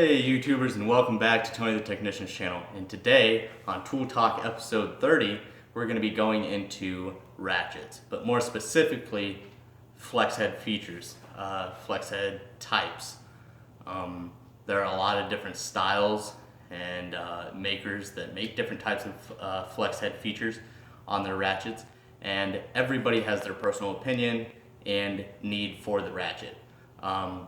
Hey YouTubers, and welcome back to Tony the Technician's channel. And today on Tool Talk episode 30, we're going to be going into ratchets, but more specifically flex head features, flex head types. There are a lot of different styles and makers that make different types of flex head features on their ratchets, and everybody has their personal opinion and need for the ratchet.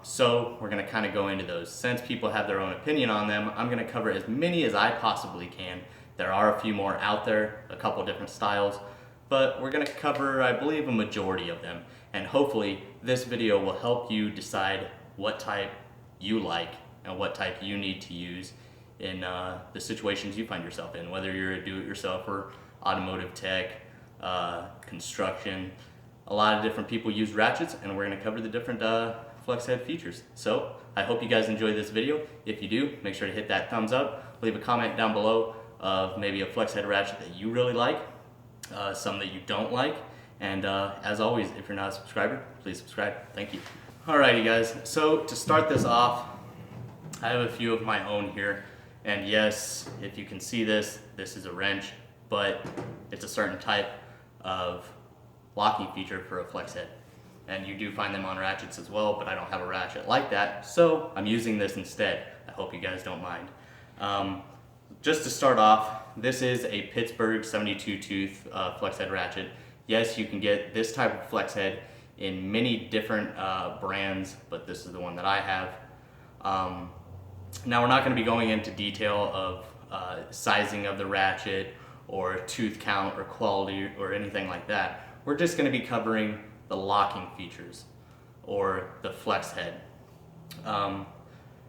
So we're going to kind of go into those. Since people have their own opinion on them, I'm going to cover as many as I possibly can. There are a few more out there, a couple different styles, but we're going to cover, I believe, a majority of them. And hopefully this video will help you decide what type you like and what type you need to use in the situations you find yourself in, whether you're a do-it-yourselfer, automotive tech, construction. A lot of different people use ratchets, and we're going to cover the different flex head features. So I hope you guys enjoy this video. If you do, make sure to hit that thumbs up. Leave a comment down below of maybe a flex head ratchet that you really like, some that you don't like, and as always, if you're not a subscriber, please subscribe. Thank you. Alrighty guys, so to start this off, I have a few of my own here, and yes, if you can see this, this is a wrench, but it's a certain type of locking feature for a flex head. And you do find them on ratchets as well, but I don't have a ratchet like that, so I'm using this instead. I hope you guys don't mind. Just to start off, this is a Pittsburgh 72 tooth flex head ratchet. Yes, you can get this type of flex head in many different brands, but this is the one that I have. Now we're not going to be going into detail of sizing of the ratchet or tooth count or quality or anything like that. We're just going to be covering the locking features or the flex head.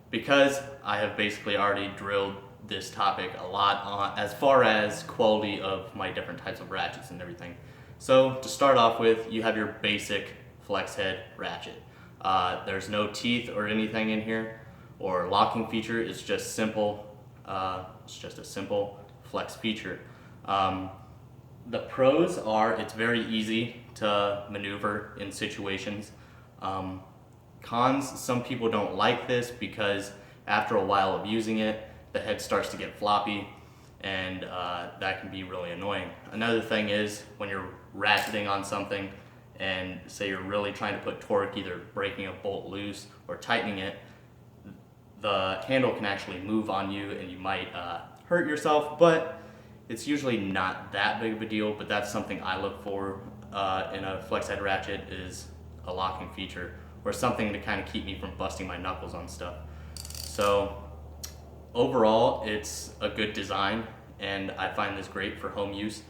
Because I have basically already drilled this topic a lot on as far as quality of my different types of ratchets and everything. So to start off with, you have your basic flex head ratchet. There's no teeth or anything in here or locking feature. It's just simple. It's just a simple flex feature. The pros are it's very easy to maneuver in situations. Cons, some people don't like this because after a while of using it, the head starts to get floppy, and that can be really annoying. Another thing is when you're ratcheting on something and say you're really trying to put torque, either breaking a bolt loose or tightening it, the handle can actually move on you and you might hurt yourself, but it's usually not that big of a deal. But that's something I look for in a flex head ratchet, is a locking feature or something to kind of keep me from busting my knuckles on stuff. So overall, it's a good design, and I find this great for home use.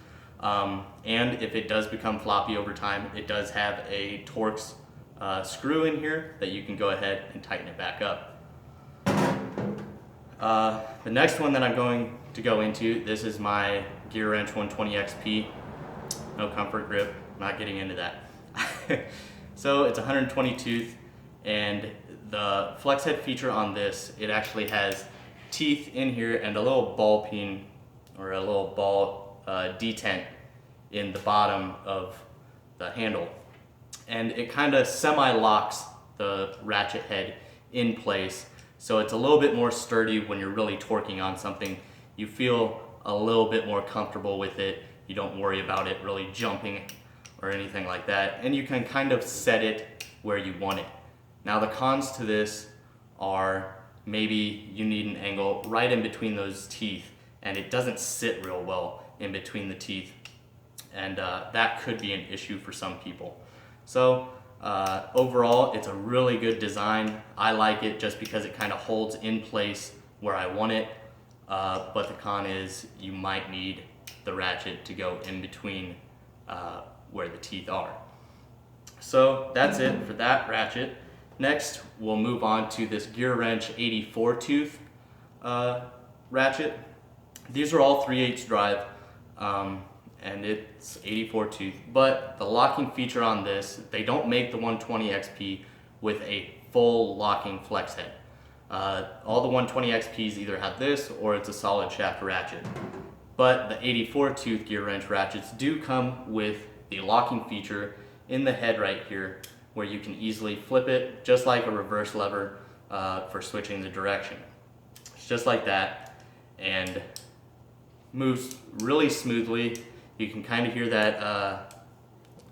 And if it does become floppy over time, it does have a Torx screw in here that you can go ahead and tighten it back up. The next one that I'm going to go into, this is my Gearwrench 120 XP. No comfort grip, not getting into that. So it's 120 tooth, and the flex head feature on this, it actually has teeth in here and a little ball peen or a little ball detent in the bottom of the handle, and it kind of semi-locks the ratchet head in place, so it's a little bit more sturdy when you're really torquing on something. You feel a little bit more comfortable with it. You don't worry about it really jumping or anything like that, and you can kind of set it where you want it. Now the cons to this are maybe you need an angle right in between those teeth, and it doesn't sit real well in between the teeth, and that could be an issue for some people. So overall, it's a really good design. I like it just because it kind of holds in place where I want it, but the con is you might need the ratchet to go in between where the teeth are. So that's it for that ratchet. Next, we'll move on to this Gearwrench 84 tooth ratchet. These are all 3/8 drive, and it's 84 tooth, but the locking feature on this, they don't make the 120 XP with a full locking flex head. All the 120 XPs either have this or it's a solid shaft ratchet. But the 84 tooth Gearwrench ratchets do come with the locking feature in the head right here, where you can easily flip it just like a reverse lever for switching the direction. It's just like that, and moves really smoothly. You can kind of hear that,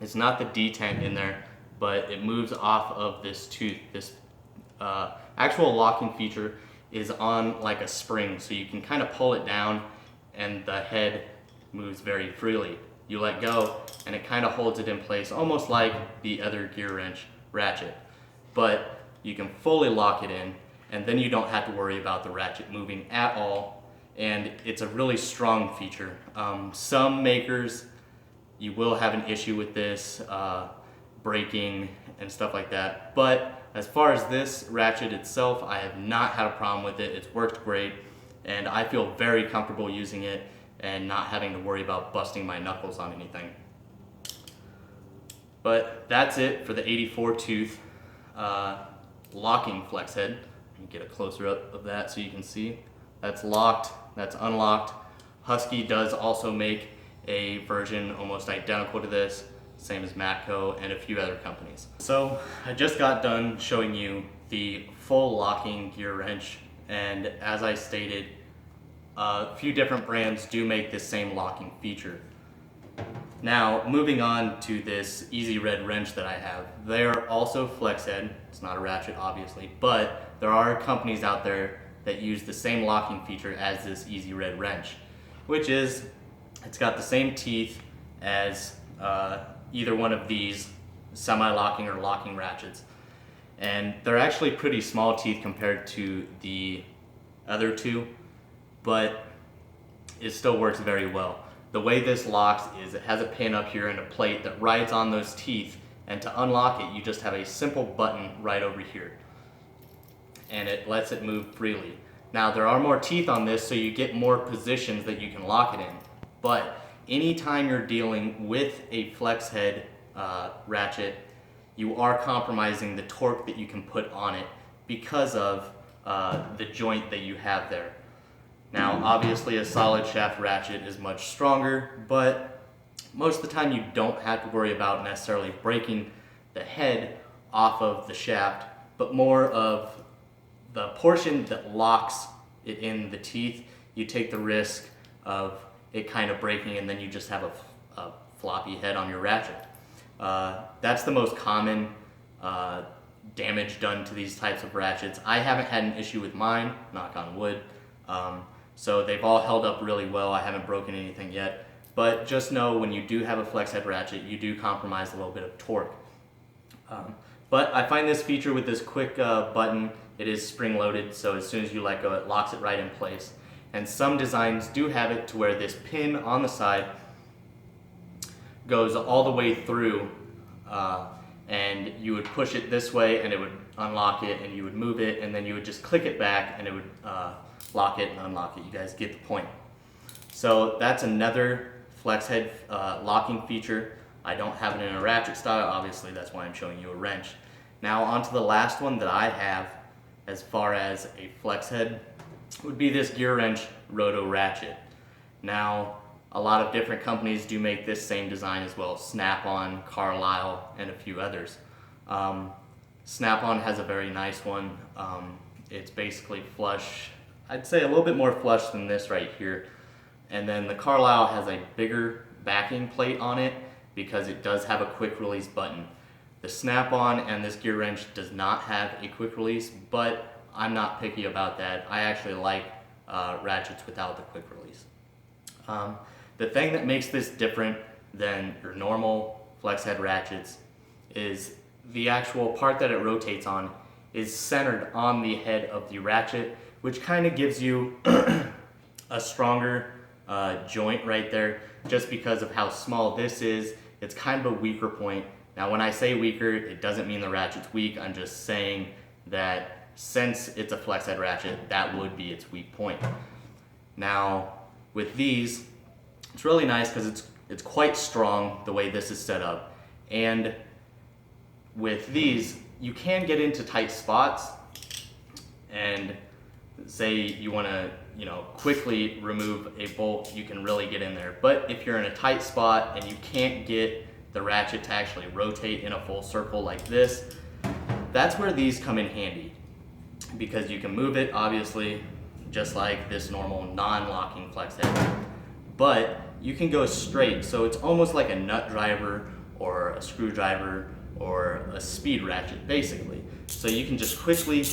it's not the detent in there, but it moves off of this tooth. This actual locking feature is on like a spring, so you can kind of pull it down and the head moves very freely. You let go and it kind of holds it in place, almost like the other Gearwrench Ratchet. But you can fully lock it in, and then you don't have to worry about the ratchet moving at all, and it's a really strong feature. Some makers, you will have an issue with this, breaking and stuff like that, but as far as this ratchet itself, I have not had a problem with it. It's worked great, and I feel very comfortable using it and not having to worry about busting my knuckles on anything. But that's it for the 84 tooth locking flex head. Let me get a closer up of that so you can see. That's locked, that's unlocked. Husky does also make a version almost identical to this, same as Matco and a few other companies. So I just got done showing you the full locking Gearwrench, and as I stated, a few different brands do make this same locking feature. Now, moving on to this Easy Red wrench that I have. They are also flex head. It's not a ratchet, obviously, but there are companies out there that use the same locking feature as this Easy Red wrench, which is, it's got the same teeth as either one of these semi-locking or locking ratchets. And they're actually pretty small teeth compared to the other two, but it still works very well. The way this locks is it has a pin up here and a plate that rides on those teeth, and to unlock it you just have a simple button right over here and it lets it move freely. Now there are more teeth on this, so you get more positions that you can lock it in, but anytime you're dealing with a flex head ratchet, you are compromising the torque that you can put on it because of the joint that you have there. Now, obviously a solid shaft ratchet is much stronger, but most of the time you don't have to worry about necessarily breaking the head off of the shaft, but more of the portion that locks it in the teeth. You take the risk of it kind of breaking, and then you just have a floppy head on your ratchet. That's the most common damage done to these types of ratchets. I haven't had an issue with mine, knock on wood. So they've all held up really well. I haven't broken anything yet, but just know when you do have a flex head ratchet, you do compromise a little bit of torque. But I find this feature with this quick button, it is spring loaded, so as soon as you let go, it locks it right in place. And some designs do have it to where this pin on the side goes all the way through, and you would push it this way and it would unlock it, and you would move it, and then you would just click it back and it would lock it and unlock it. You guys get the point. So that's another flex head locking feature. I don't have it in a ratchet style, obviously, that's why I'm showing you a wrench. Now on to the last one that I have as far as a flex head would be this Gearwrench Roto Ratchet. Now, a lot of different companies do make this same design as well. SnapOn, Carlisle, and a few others. SnapOn has a very nice one. It's basically flush. I'd say a little bit more flush than this right here. And then the Carlisle has a bigger backing plate on it because it does have a quick release button. The SnapOn and this Gearwrench does not have a quick release, but I'm not picky about that. I actually like ratchets without the quick release. The thing that makes this different than your normal flex head ratchets is the actual part that it rotates on is centered on the head of the ratchet, which kind of gives you a stronger joint right there just because of how small this is. It's kind of a weaker point. Now when I say weaker, it doesn't mean the ratchet's weak. I'm just saying that since it's a flex head ratchet, that would be its weak point. Now with these, it's really nice because it's quite strong the way this is set up. And with these, you can get into tight spots, and say you want to, quickly remove a bolt, you can really get in there. But if you're in a tight spot and you can't get the ratchet to actually rotate in a full circle like this, that's where these come in handy, because you can move it obviously just like this normal non-locking flex head. But you can go straight, so it's almost like a nut driver or a screwdriver or a speed ratchet basically. So you can just quickly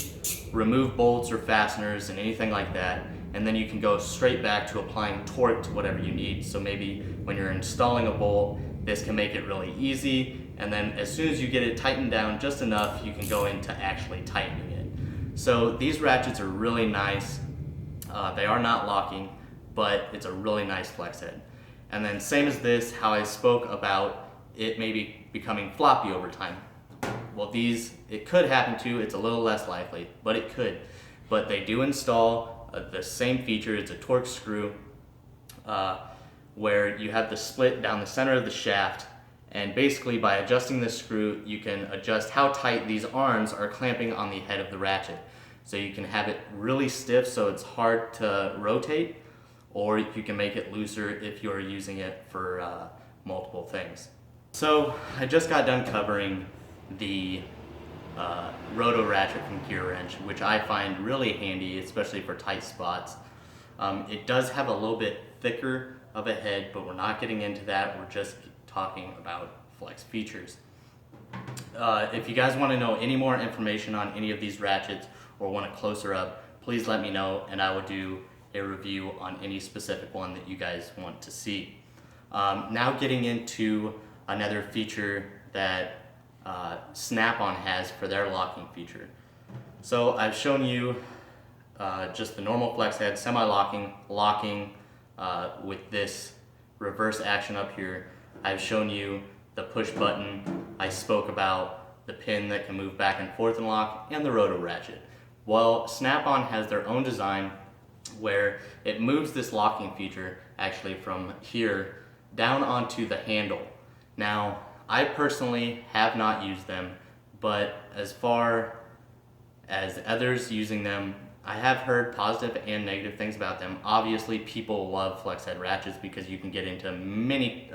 remove bolts or fasteners and anything like that, and then you can go straight back to applying torque to whatever you need. So maybe when you're installing a bolt, this can make it really easy, and then as soon as you get it tightened down just enough, you can go into actually tightening it. So these ratchets are really nice. They are not locking, but it's a really nice flex head. And then same as this, how I spoke about it maybe becoming floppy over time. Well, these, it could happen to, it's a little less likely, but it could. But they do install the same feature. It's a torque screw where you have the split down the center of the shaft, and basically by adjusting this screw, you can adjust how tight these arms are clamping on the head of the ratchet. So you can have it really stiff so it's hard to rotate, or you can make it looser if you're using it for multiple things. So I just got done covering the roto ratchet from Gearwrench, which I find really handy, especially for tight spots. It does have a little bit thicker of a head, but we're not getting into that. We're just talking about flex features. If you guys want to know any more information on any of these ratchets or want a closer up, please let me know and I will do a review on any specific one that you guys want to see. Now getting into another feature that SnapOn has for their locking feature. So I've shown you just the normal flex head, semi-locking, locking with this reverse action up here. I've shown you the push button. I spoke about the pin that can move back and forth and lock, and the roto ratchet. Well, SnapOn has their own design where it moves this locking feature actually from here down onto the handle. Now, I personally have not used them, but as far as others using them, I have heard positive and negative things about them. Obviously, people love flex head ratchets because you can get into many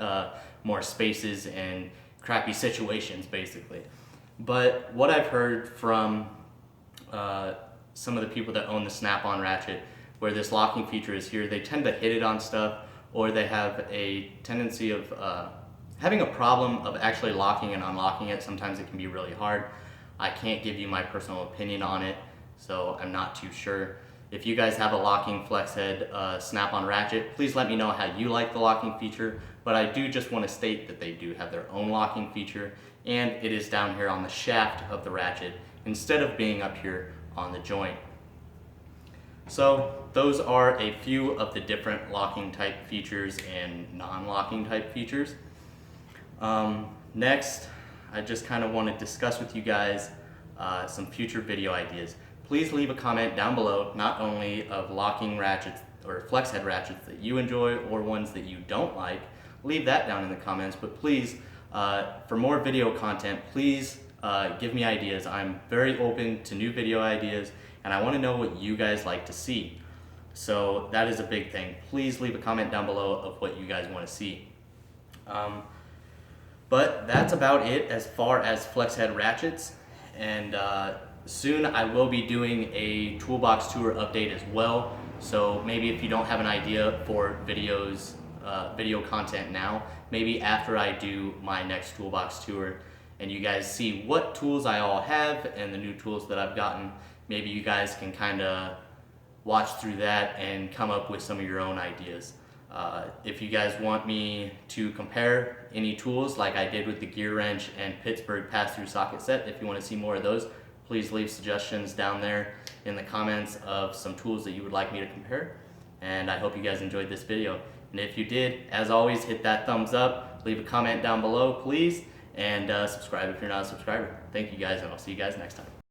more spaces and crappy situations, basically. But what I've heard from some of the people that own the SnapOn ratchet, where this locking feature is here, they tend to hit it on stuff, or they have a tendency of having a problem of actually locking and unlocking it. Sometimes it can be really hard. I can't give you my personal opinion on it, so I'm not too sure. If you guys have a locking flex head SnapOn ratchet, please let me know how you like the locking feature, but I do just want to state that they do have their own locking feature, and it is down here on the shaft of the ratchet instead of being up here on the joint. So those are a few of the different locking type features and non-locking type features. Next, I just kind of want to discuss with you guys some future video ideas. Please leave a comment down below, not only of locking ratchets or flex head ratchets that you enjoy or ones that you don't like. Leave that down in the comments, but please, for more video content, please give me ideas. I'm very open to new video ideas, and I want to know what you guys like to see. So that is a big thing. Please leave a comment down below of what you guys want to see. But that's about it as far as flex head ratchets, and soon I will be doing a toolbox tour update as well. So maybe if you don't have an idea for videos, video content now, maybe after I do my next toolbox tour and you guys see what tools I all have and the new tools that I've gotten, maybe you guys can kind of watch through that and come up with some of your own ideas. If you guys want me to compare any tools like I did with the Gearwrench and Pittsburgh pass-through socket set, if you want to see more of those, please leave suggestions down there in the comments of some tools that you would like me to compare. And I hope you guys enjoyed this video. And if you did, as always, hit that thumbs up, leave a comment down below, please, and subscribe if you're not a subscriber. Thank you guys, and I'll see you guys next time.